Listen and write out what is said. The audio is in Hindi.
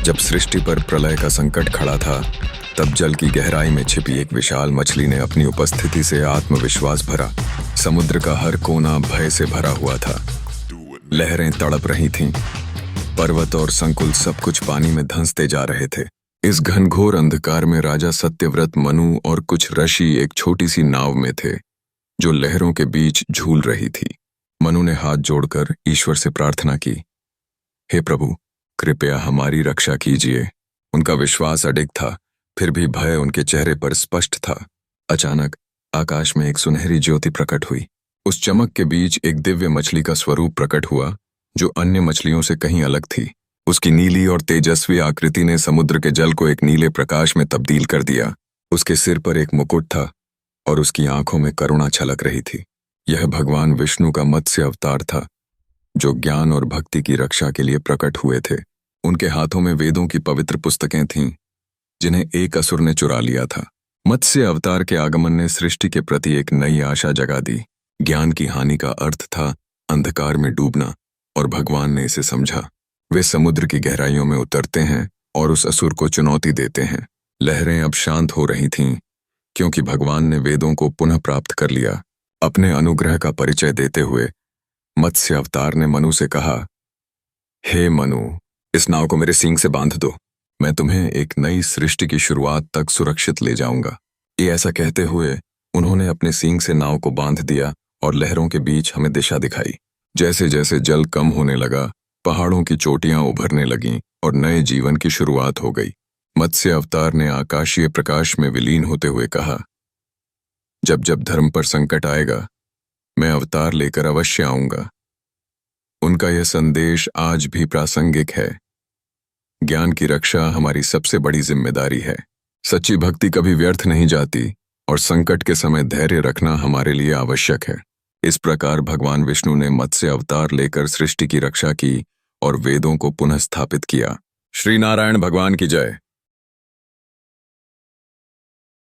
जब सृष्टि पर प्रलय का संकट खड़ा था, तब जल की गहराई में छिपी एक विशाल मछली ने अपनी उपस्थिति से आत्मविश्वास भरा। समुद्र का हर कोना भय से भरा हुआ था। लहरें तड़प रही थीं, पर्वत और संकुल सब कुछ पानी में धंसते जा रहे थे। इस घनघोर अंधकार में राजा सत्यव्रत, मनु और कुछ ऋषि एक छोटी सी नाव में थे, जो लहरों के बीच झूल रही थी। मनु ने हाथ जोड़कर ईश्वर से प्रार्थना की, हे प्रभु, कृपया हमारी रक्षा कीजिए। उनका विश्वास अडिग था, फिर भी भय उनके चेहरे पर स्पष्ट था। अचानक आकाश में एक सुनहरी ज्योति प्रकट हुई। उस चमक के बीच एक दिव्य मछली का स्वरूप प्रकट हुआ, जो अन्य मछलियों से कहीं अलग थी। उसकी नीली और तेजस्वी आकृति ने समुद्र के जल को एक नीले प्रकाश में तब्दील कर दिया। उसके सिर पर एक मुकुट था और उसकी आंखों में करुणा छलक रही थी। यह भगवान विष्णु का मत्स्य अवतार था, जो ज्ञान और भक्ति की रक्षा के लिए प्रकट हुए थे। उनके हाथों में वेदों की पवित्र पुस्तकें थीं, जिन्हें एक असुर ने चुरा लिया था। मत्स्य अवतार के आगमन ने सृष्टि के प्रति एक नई आशा जगा दी। ज्ञान की हानि का अर्थ था अंधकार में डूबना, और भगवान ने इसे समझा। वे समुद्र की गहराइयों में उतरते हैं और उस असुर को चुनौती देते हैं। लहरें अब शांत हो रही थीं, क्योंकि भगवान ने वेदों को पुनः प्राप्त कर लिया। अपने अनुग्रह का परिचय देते हुए मत्स्य अवतार ने मनु से कहा, हे मनु, इस नाव को मेरे सींग से बांध दो। मैं तुम्हें एक नई सृष्टि की शुरुआत तक सुरक्षित ले जाऊंगा। ये ऐसा कहते हुए उन्होंने अपने सींग से नाव को बांध दिया और लहरों के बीच हमें दिशा दिखाई। जैसे जैसे जल कम होने लगा, पहाड़ों की चोटियां उभरने लगीं और नए जीवन की शुरुआत हो गई। मत्स्य अवतार ने आकाशीय प्रकाश में विलीन होते हुए कहा, जब जब धर्म पर संकट आएगा, मैं अवतार लेकर अवश्य आऊंगा। उनका यह संदेश आज भी प्रासंगिक है। ज्ञान की रक्षा हमारी सबसे बड़ी जिम्मेदारी है। सच्ची भक्ति कभी व्यर्थ नहीं जाती, और संकट के समय धैर्य रखना हमारे लिए आवश्यक है। इस प्रकार भगवान विष्णु ने मत्स्य अवतार लेकर सृष्टि की रक्षा की और वेदों को पुनः स्थापित किया। श्री नारायण भगवान की जय।